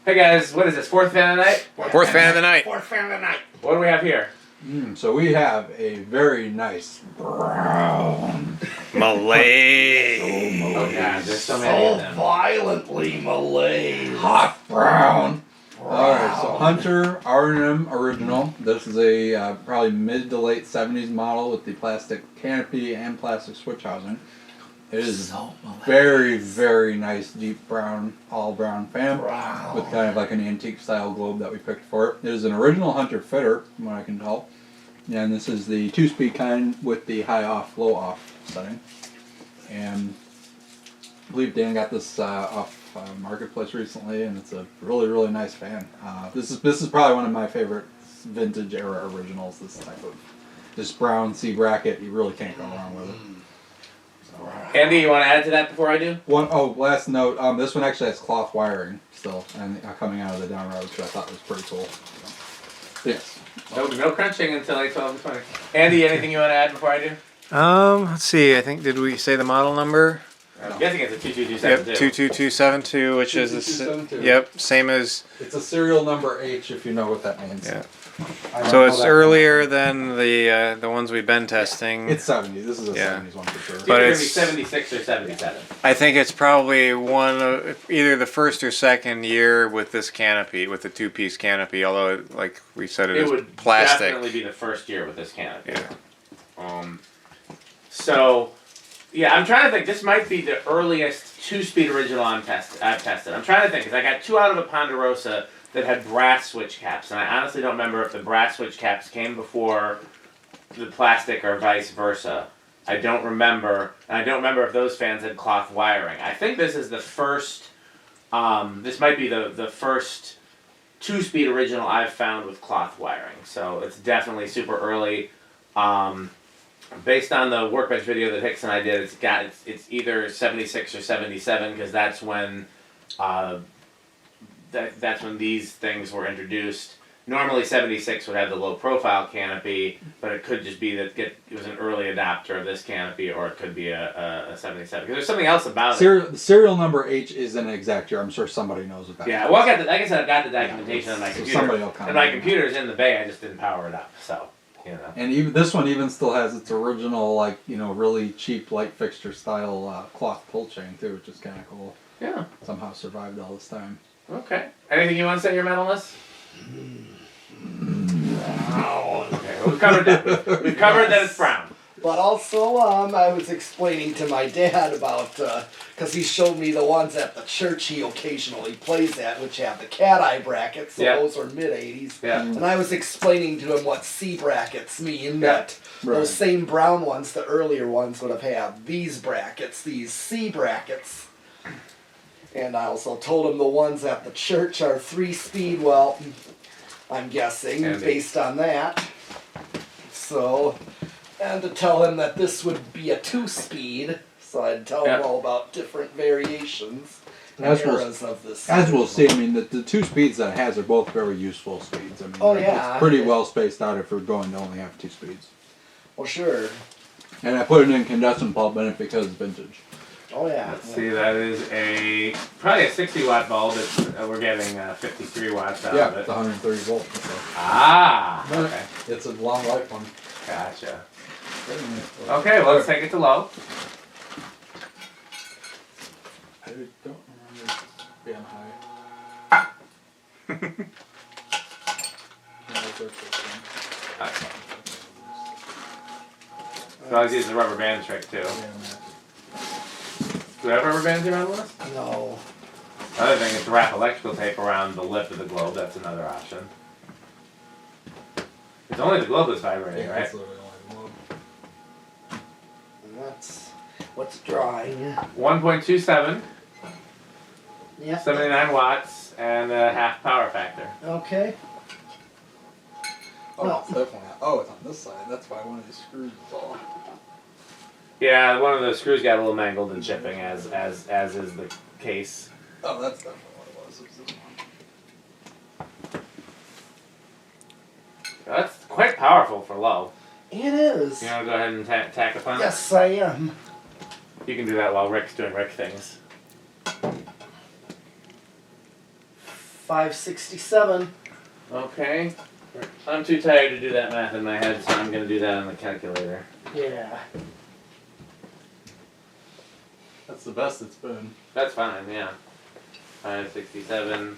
Hey guys, what is this? Fourth fan of the night? Fourth fan of the night. Fourth fan of the night. What do we have here? So we have a very nice brown Malay. Oh god, there's so many of So them. violently Malay. hot brown. Alright, so Hunter R&M original. This is a probably mid to late 70s model with the plastic canopy and plastic switch housing. It is very, very nice deep brown, all brown fan with kind of like an antique style globe that we picked for it. It is an original Hunter fitter, from what I can tell. And this is the 2-speed kind with the high off, low off setting. And I believe Dan got this off Marketplace recently, and it's a really, really nice fan. This is probably one of my favorite vintage era originals. This type of this brown C bracket, you really can't go wrong with it. Andy, you want to add to that before I do? Last note. This one actually has cloth wiring still, and coming out of the down road, which I thought was pretty cool. So, yes. No crunching until like 12 and 20. Andy, anything you want to add before I do? Let's see. I think did we say the model number? I'm guessing it's a 22272. Yep, 22272, which is the 22272. same as. It's a serial number H, if you know what that means. Yeah. I don't So know it's that earlier than the ones we've been testing. It's 70. This is a Yeah. 70s one for sure. It's But either it's- going to be 76 or 77. I think it's probably one of either the first or second year with this canopy, with the two-piece canopy. Although, like we said, it It is would plastic. definitely be the first year with this canopy. Yeah. So, yeah, I'm trying to think. This might be the earliest two-speed original I've tested. I'm trying to think, because I got two out of a Ponderosa that had brass switch caps, and I honestly don't remember if the brass switch caps came before the plastic or vice versa. I don't remember, and I don't remember if those fans had cloth wiring. I think this is the first, this might be the first two-speed original I've found with cloth wiring, so it's definitely super early. Based on the workbench video that Hicks and I did, it's either 76 or 77, because that's when that's when these things were introduced. Normally 76 would have the low profile canopy, but it could just be that it was an early adopter of this canopy, or it could be a 77. Because there's something else about it. The serial number H is an exact year. I'm sure somebody knows about. Yeah, well, like I said, I've got the documentation on my so computer. somebody will comment. And my computer's in the bay, I just didn't power it up, so, you know. And even this one even still has its original, like, you know, really cheap light fixture style cloth pull chain too, which is kind of cool. Yeah. Somehow survived all this time. Okay. Anything you want to say, your mental list? Okay, we've covered that. We've covered that it's brown. But also, I was explaining to my dad about, because he showed me the ones at the church he occasionally plays at, which have the cat eye brackets, so Yeah. those are mid-80s. Yeah. And I was explaining to him what C brackets mean, that Right. those same brown ones, the earlier ones, would have had these brackets, these C brackets. And I also told him the ones at the church are 3-speed, well, I'm guessing, Andy. based on that. So, and to tell him that this would be a 2-speed, so I'd tell him Yep. all about different variations and As we'll- eras of this. As we'll see, I mean, the two speeds that it has are both very useful speeds. I mean, Oh, yeah. it's pretty well spaced out if we're going to only have two speeds. Well, sure. And I put it in incandescent bulb in it because it's vintage. Oh, yeah. Let's see, that is probably a 60-watt bulb. We're getting 53 watts out Yeah, of it's it. 130 volts. So. Ah, okay, It's a long life one. gotcha. Okay, well, let's take it to low. I don't remember being high. So I was using the rubber band trick too. Do we have rubber bands around the list? No. Another thing is to wrap electrical tape around the lip of the globe. That's another option. It's only the globe that's vibrating, right? That's literally only one. And that's what's drawing. 1.27, Yep. 79 watts, and a half power factor. Okay. Oh, No. it's definitely not. Oh, it's on this side. That's why one of these screws is off. Yeah, one of the screws got a little mangled and chipping, as is the case. Oh, that's definitely what it was. It was this one. That's quite powerful for low. It is. You want to go ahead and tack upon it? Yes, I am. You can do that while Rick's doing Rick things. 567. Okay. I'm too tired to do that math in my head, so I'm going to do that on the calculator. Yeah. That's the best it's been. That's fine, yeah. 567.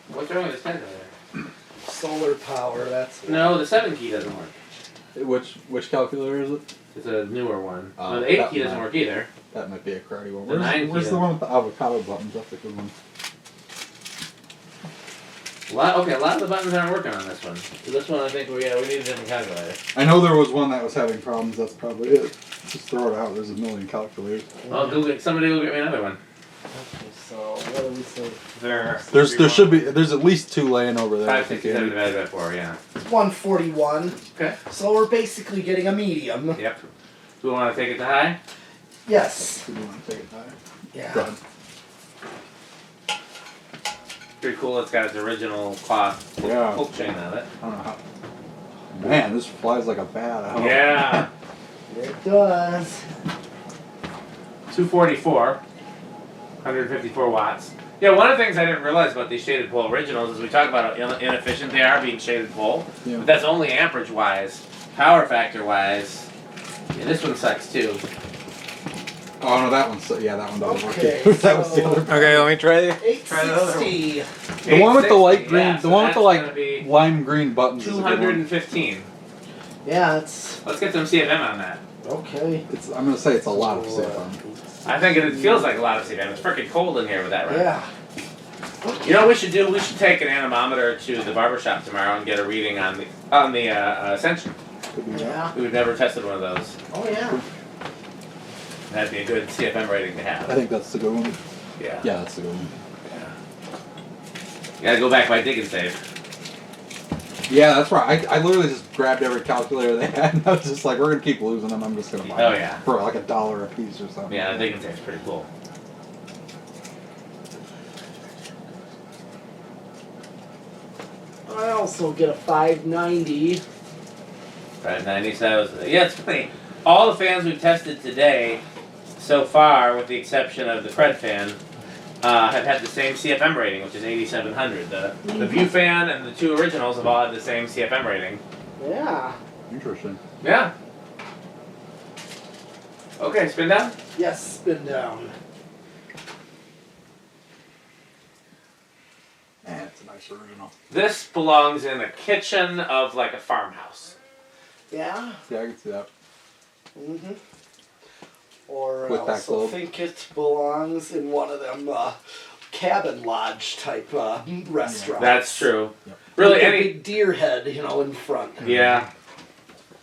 What's wrong with this calculator? Solar power, that's No, the 7 key doesn't work. Which calculator is it? It's a newer one. Oh, No, the 8 that key doesn't one. work either. That might be a karate one. The 9 key Where's the doesn't- one with the avocado buttons? That's a good one. A lot of the buttons aren't working on this one. So this one, I think we need a different calculator. I know there was one that was having problems. That's probably it. Just throw it out. There's a million calculators. Somebody will get me another one. Okay, so what do we say? There should be. There's at least 2 laying over there. I think, 567 Andy. divided by 4, yeah. 141. Okay. So we're basically getting a medium. Yep. Do we want to take it to high? Yes. Do you want to take it higher? Yeah. Go ahead. Pretty cool. It's got its original cloth Yeah. pull chain on it. I don't know how. Man, this flies like a bat. Yeah. It does. 244. 154 watts. Yeah, one of the things I didn't realize about these shaded pole originals is we talk about how inefficient they are being shaded pole. Yeah. But that's only amperage wise. Power factor wise, yeah, this one sucks too. Oh no, that one's that one doesn't Okay, work. That was the so- other. Okay, let me try the other one. 860. The one with the light 860, green, yeah, the so one with the that's gonna like be lime green buttons. Is a good one. 215. Yeah, it's Let's get some CFM on that. okay. I'm gonna say it's a lot of So, CFM. I think it feels like a lot of CFM. It's freaking cold in here with that, right? Yeah. You know what we should do? We should take an anemometer to the barbershop tomorrow and get a reading on the Ascension. Could be that. Yeah. We've never tested one of those. Oh yeah. That'd be a good CFM rating to I have. think that's the good one. Yeah. Yeah, that's the good one. You gotta go back by dig and save. Yeah, that's right. I literally just grabbed every calculator they had, and I was just like, we're gonna keep losing them. I'm just gonna buy Oh, them yeah. for like $1 a piece or something. Yeah, the dig and save's pretty cool. I also get a 590. 590, so yeah, it's funny. All the fans we've tested today, so far, with the exception of the Cred fan, have had the same CFM rating, which is 8,700. The View fan and the 2 originals have all had the same CFM rating. Yeah. Interesting. Yeah. Okay, spin down. Yes, spin down. Man, it's a nice original. This belongs in the kitchen of like a farmhouse. Yeah. Yeah, I can see that. Mm-hmm. Or I With that also globe. think it belongs in one of them cabin lodge type restaurants. That's true. Yep. Really, With a any big deer head, in front. yeah.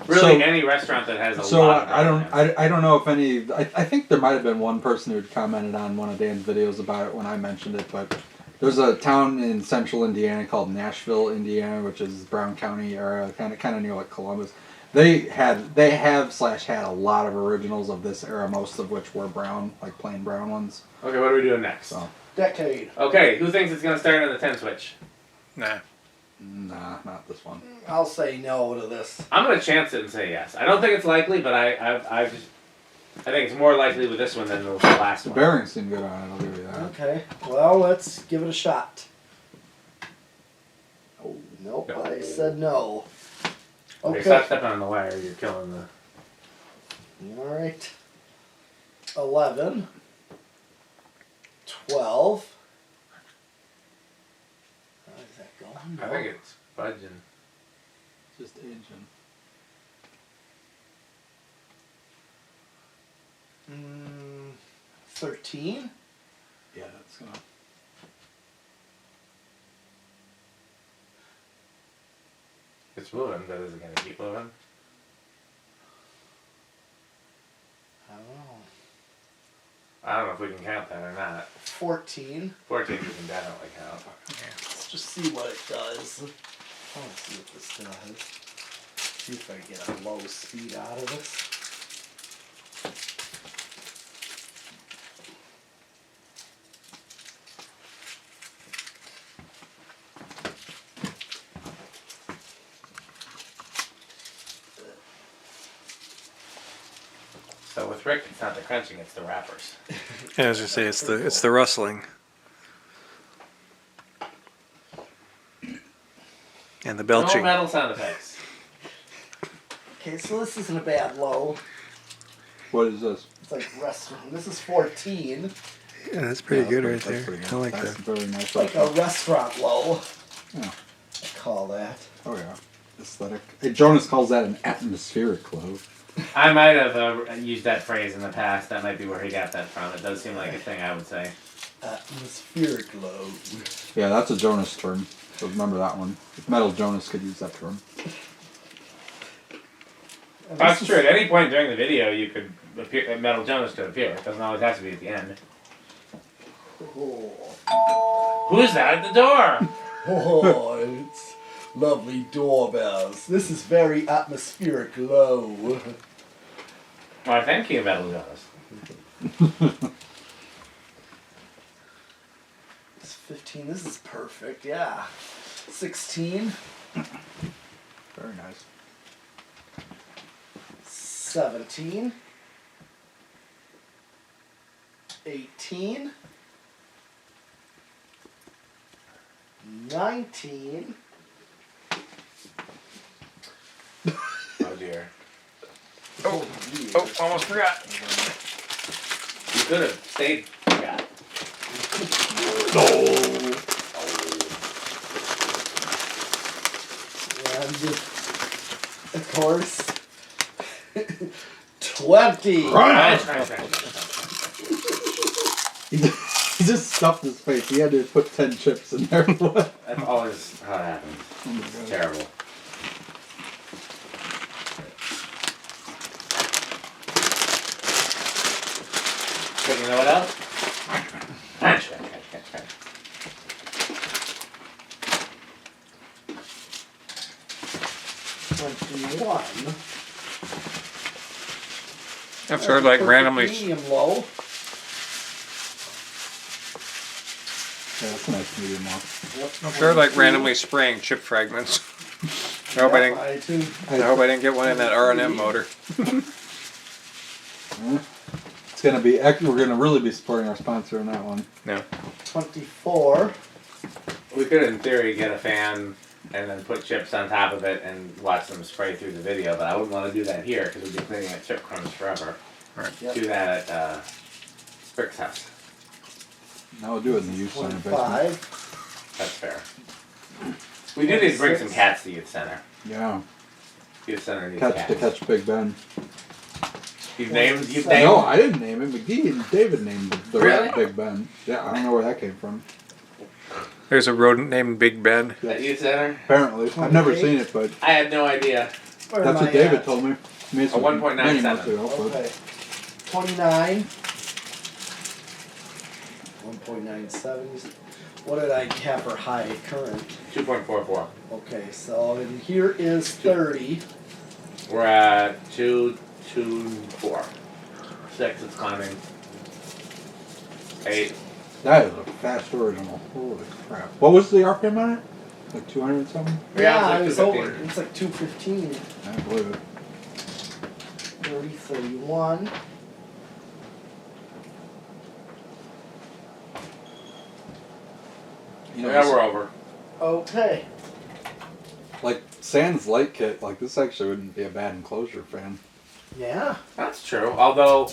Really, So- any restaurant that has a So lot. Of I don't know if any. I think there might have been one person who had commented on one of Dan's videos about it when I mentioned it, but there's a town in central Indiana called Nashville, Indiana, which is Brown County area, kind of near like Columbus. They have had a lot of originals of this era, most of which were brown, like plain brown ones. Okay, what are we doing next? So Decade. Okay, who thinks it's gonna start on the 10 switch? Nah. nah, not this one. I'll say no to this. I'm gonna chance it and say yes. I don't think it's likely, but I think it's more likely with this one than the last The one. bearings seem good on it. I'll give you that. Okay. Well, let's give it a shot. Oh, Nope. No. I said no. Okay, Okay. stop stepping on the wire. You're killing the. All right. 11. 12. How is that going? I think it's budging. just aging. 13. Yeah, that's gonna. It's moving, but is it gonna keep moving? I don't know. I don't know if we can count that or not. 14. 14 we can definitely count. Let's just see what it does. I want to see what this does. See if I get a low speed out of this. So with Rick, it's not the crunching, it's the wrappers. Yeah, I was gonna say it's the rustling. And the No belching. metal sound effects. Okay, so this isn't a bad low. What is this? It's like restaurant. This is 14. Yeah, that's pretty Yeah, good that's right pretty- there. that's I like That's that. very nice. It's like a restaurant low. Yeah. I call that. Oh yeah, aesthetic. Hey, Jonas calls that an atmospheric low. I might have used that phrase in the past. That might be where he got that from. It does seem like a thing I would say. Atmospheric low. Yeah, that's a Jonas term. So remember that one. If Metal Jonas could use that term. And That's this true. is- At any point during the video, you could appear. Metal Jonas could appear. It doesn't always have to be at the end. Oh. Who's that at the door? Oh, it's lovely doorbells. This is very atmospheric low. Why, thank you, Metal Jonas. It's 15. This is perfect. Yeah. 16. Very nice. 17. 18. 19. Oh dear. Oh, geez. oh, almost forgot. You could have stayed. Yeah. And of course, 20. Right. He just stuffed his face. He had to put 10 chips in there. What? That's always how it happens. Oh my It's God. terrible. But you know what else? Punch. 21. I've sort of like Perfect randomly. medium low. Yeah, that's a nice medium low. Yep, I'm sort of like randomly spraying chip fragments. I hope I didn't. I hope I didn't get one in that R&M motor. It's gonna be. We're gonna really be supporting our sponsor on that one. No. 24. We could, in theory, get a fan and then put chips on top of it and watch them spray through the video, but I wouldn't want to do that here because we'd be cleaning up chip crumbs forever. Yep. Do that at Rick's house. Now we'll do it in the youth center basement. 25. That's fair. We do need to bring some cats to youth center. Yeah. Youth center needs Catch cats. to catch Big Ben. You've named. No, I didn't name it. McGee and David named the Really? rat Big Ben. Yeah, I don't know where that came from. There's a rodent named Big Ben. At youth center. Apparently, I've never seen it, but I had no idea. Where that's am what I David at? told me. Many 1.97. months ago, but Okay. 29. 1.97. What did I have for high current? 2.44. Okay, so and here is 30. We're at 2.24. 6. It's climbing. 8. that is a fast original. Holy crap! What was the RPM on it? Like 200 something? Yeah, it it's was like over. 215. It's like 215. I believe it. 30, 31. You know, Yeah, we're over. Okay. like Sans light kit. Like this actually wouldn't be a bad enclosure fan. Yeah. That's true. Although,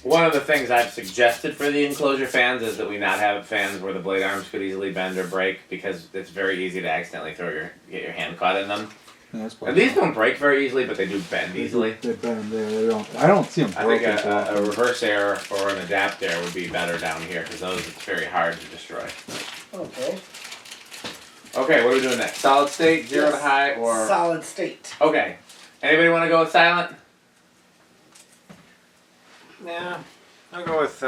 one of the things I've suggested for the enclosure fans is that we not have fans where the blade arms could easily bend or break because it's very easy to accidentally get your hand caught in them. Yeah, that's And these don't break very easily, but they do bend easily. They bend there. They don't. I don't see them I think broken. so a often. reverse air or an adapt air would be better down here because those it's very hard to destroy. Okay. Okay, what are we doing next? Solid state, zero to Yes. high, or Solid state. okay? Anybody want to go with silent? Yeah. I'll go with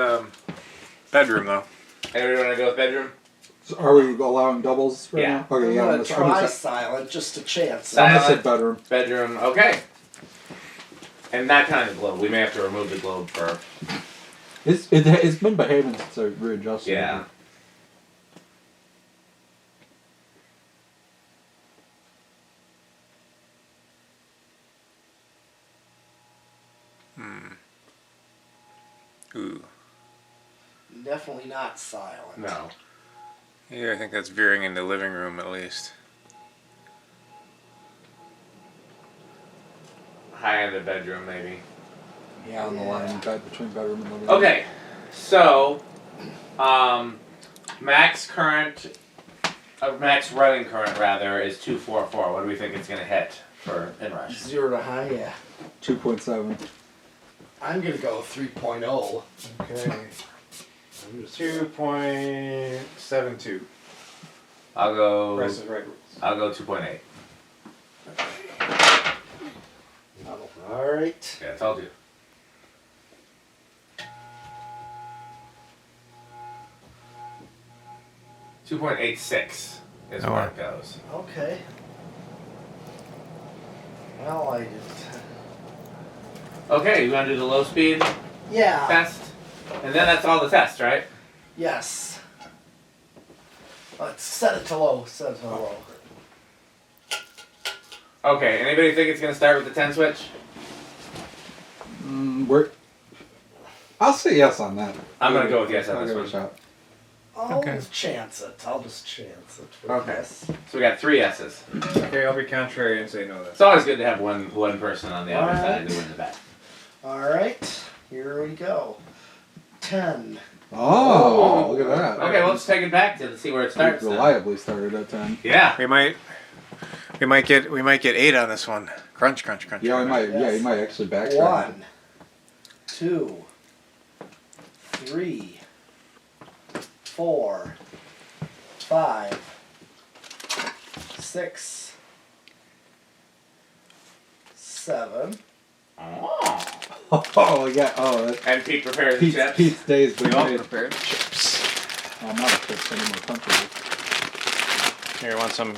bedroom though. Anybody want to go with bedroom? So are we allowing doubles right Yeah. now? Okay, I'm yeah. gonna let's- try silent just to chance. Silent. I'm gonna say bedroom. Bedroom, okay. And that kind of globe. We may have to remove the globe for. It's been behaving since I readjusted. Yeah. Ooh. Definitely not silent. No. Yeah, I think that's veering into living room at least. high end of bedroom maybe. Yeah, on the line between bedroom and living room. Okay, so max current, max running current rather is 244. What do we think it's gonna hit for inrush? 0 to high, yeah. 2.7. I'm gonna go 3.0. Okay. 2.72. I'll go. Price is right. I'll go 2.8. All right. Yeah, I told you. $2.86 is Oh, where wow. it goes. Okay. Well, I just. Okay, you want to do the low speed Yeah. test? And then that's all the test, right? Yes. Let's set it to low. Set it to low. Okay, anybody think it's going to start with the 10 switch? I'll say yes on that. I'm going to go with yes I'll on this give it a one. shot. I'll Okay. just chance it. I'll just chance it. For Okay. this. So we got 3 S's. Okay, I'll be contrary and say no then. It's always good to have one person on the other Alright. side to win the bet. All right. Here we go. 10. Oh, look at that. Okay, well, let's take it back to see where it starts. then. Reliably started at 10. Yeah. We might get 8 on this one. Crunch, crunch, crunch. Yeah, we might. Yeah, Yes. you might actually backtrack. 1, 2, 3, 4, 5, 6, 7. Oh. Oh, we got. Oh, that's And Pete prepares the chips. Pete's days. We all made. prepared chips. Oh, not a chips anymore. Country. Here, you want some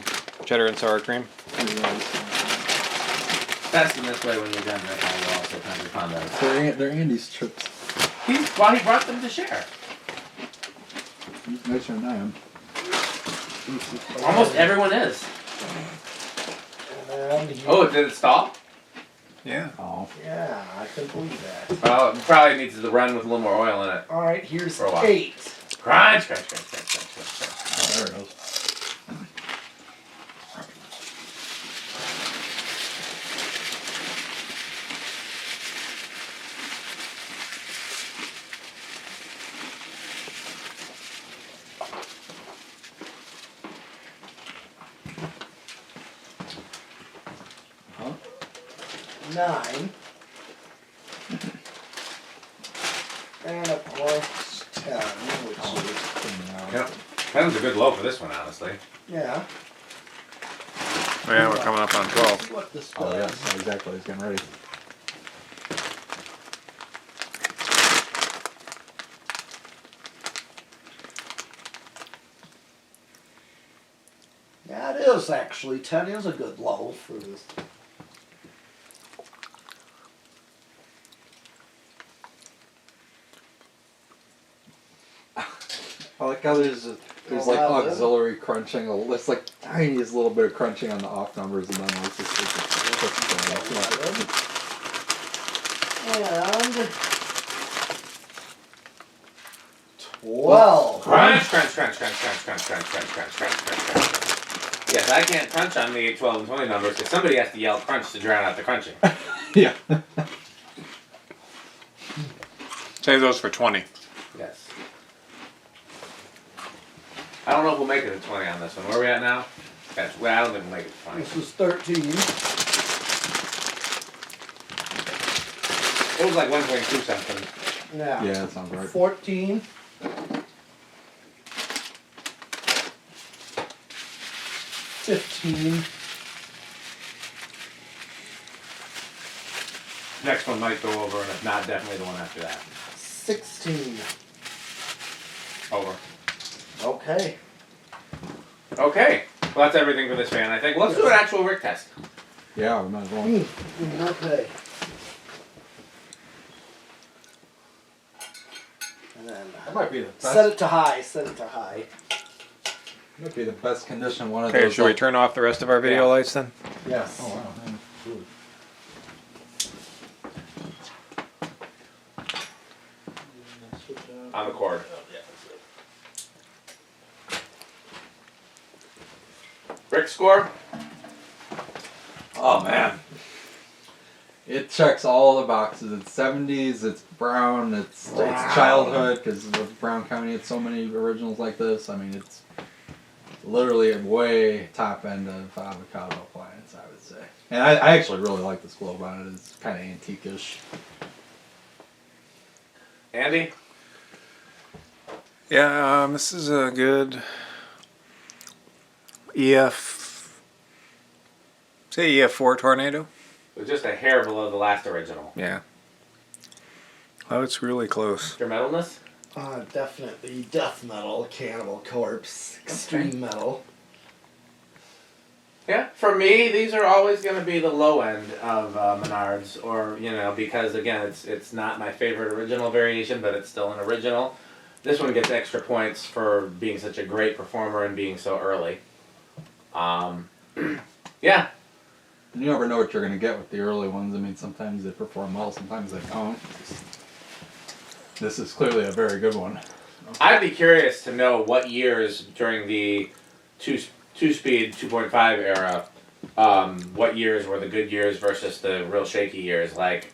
cheddar and sour cream? That's in this way when you're done. That's how you also kind of pound those. They're Andy's chips. He brought them to share. He's nicer than I am. Almost everyone is. And you, Oh, did it stall? Yeah. Oh. yeah, I can believe that. Well, it probably needs to run with a little more oil in it. All right, here's For a while. 8. Crunch, crunch, crunch, crunch, crunch, crunch, crunch. Oh, there it goes. Huh? 9. And of course 10, which is, Yep. That was a good low for this one, honestly. yeah. Oh, yeah, we're coming up on 12. What this Oh, does. yes, exactly. He's getting ready. Yeah, it is actually. 10 is a good low for this. I like how there's like wow, auxiliary crunching. It's like tiniest little bit of crunching on the off numbers, and then it's just And 12. Crunch, crunch, crunch, crunch, crunch, crunch, crunch, crunch, crunch, crunch, crunch, crunch. Yes, I can't crunch on the 12 and 20 numbers because somebody has to yell crunch to drown out the crunching. yeah. Save those for 20. Yes. I don't know if we'll make it to 20 on this one. Where are we at now? Well, I don't think we'll make it to 20. This is 13. It was like 1.2 something. Yeah. Yeah, that sounds right. 14. 15. Next one might go over, and if not, definitely the one after that. 16. Over. Okay. Okay. Well, that's everything for this fan, I think. Let's do an actual Rick test. Yeah, we might as well. Okay. And then That might be the best. set it to high. Set it to high. Might be the best condition one of Okay, those. should we turn off the rest of our video Yeah. lights then? Yes. Oh wow. man. Ooh. On the cord. Rick score? Oh, man. It checks all the boxes. It's 70s, it's brown, it's childhood, because of Brown County, it's so many originals like this. I mean, it's literally a way top end of avocado appliance, I would say. And I actually really like this globe on it. It's kind of antique-ish. Andy? Yeah, this is a good EF4 tornado. It was just a hair below the last original. Yeah. Oh, it's really close. Your metalness? Definitely death metal, Cannibal Corpse, extreme metal. Yeah, for me, these are always going to be the low end of Menards, or because again, it's not my favorite original variation, but it's still an original. This one gets extra points for being such a great performer and being so early. Yeah. You never know what you're going to get with the early ones. I mean, sometimes they perform well, sometimes they don't. This is clearly a very good one. I'd be curious to know what years during the two-speed 2.5 era, what years were the good years versus the real shaky years. Like,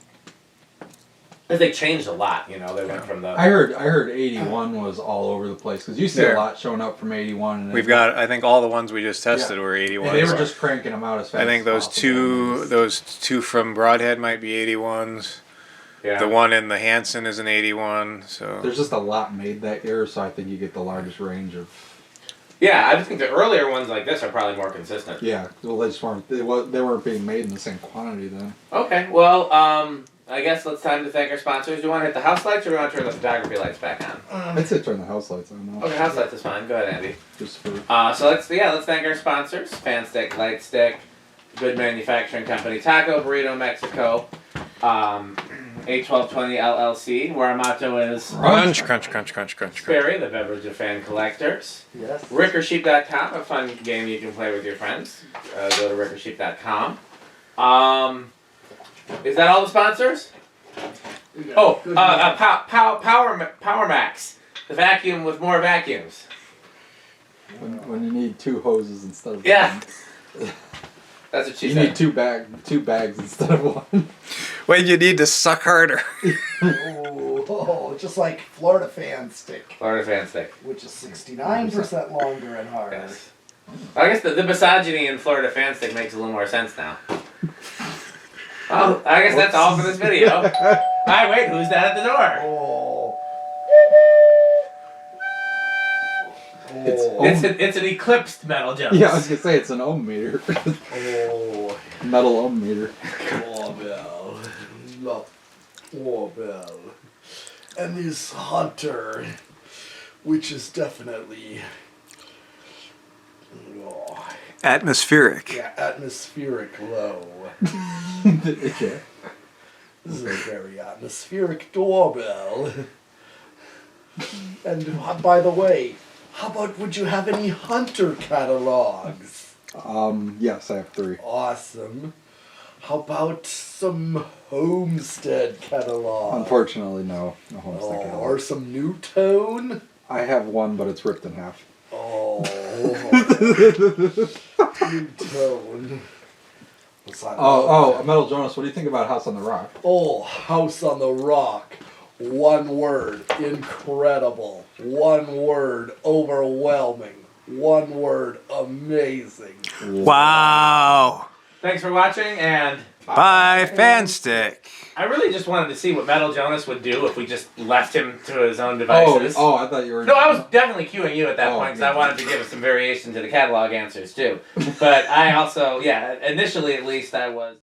because they changed a lot. They went from the. I heard 81 was all over the place because you see a lot showing up from 81. And We've got, I think, all the ones we just tested were 81. And they were just cranking them out as fast. I think as possible. those two from Broadhead might be 81s. Yeah. The one in the Hanson is an 81. So There's just a lot made that year, so I think you get the largest range of. Yeah, I think the earlier ones like this are probably more consistent. Yeah, well, they just weren't. They weren't being made in the same quantity then. Okay, well, I guess it's time to thank our sponsors. Do you want to hit the house lights or do you want to turn the photography lights back on? I'd say turn the house lights on now. Okay, house lights is fine. Go ahead, Andy. Just for. So let's thank our sponsors: Fan Stick, Light Stick, Good Manufacturing Company, Taco Burrito Mexico, 81220 LLC, where our motto is crunch, crunch, crunch, crunch, crunch, crunch. Sperry, the beverage of fan collectors. Yes. Rickersheep.com, a fun game you can play with your friends. Go to rickersheep.com. Is that all the sponsors? Oh, Power Max, the vacuum with more vacuums. When you need two hoses instead of Yeah. one. That's what she You said. need two bags instead of one. When you need to suck harder. Just like Florida Fan Stick, Florida Fan Stick. which is 69% longer and harder. Yes. I guess the misogyny in Florida Fan Stick makes a little more sense now. Well, I guess that's all for this video. Alright, wait, who's that at the door? Oh. It's an eclipsed Metal Jones. Yeah, I was gonna say it's an ohm meter. Oh. Metal ohm meter. Doorbell. Love doorbell. And this hunter, which is definitely Atmospheric. atmospheric low. Yeah. This is a very atmospheric doorbell. And by the way, how about would you have any hunter catalogs? Yes, I have 3. Awesome. How about some homestead catalogs? Unfortunately, no homestead catalog. Or some new tone? I have one, but it's ripped in half. Oh. New tone. Oh, Metal Jonas, what do you think about House on the Rock? Oh, House on the Rock. One word, incredible. One word, overwhelming. One word, amazing. Wow. Thanks for watching, and Bye, Fanstick. I really just wanted to see what Metal Jonas would do if we just left him to his own devices. Oh, I thought you were... No, I was definitely cueing you at that point because yeah. I wanted to give us some variation to the catalog answers too. But I also, initially at least I was...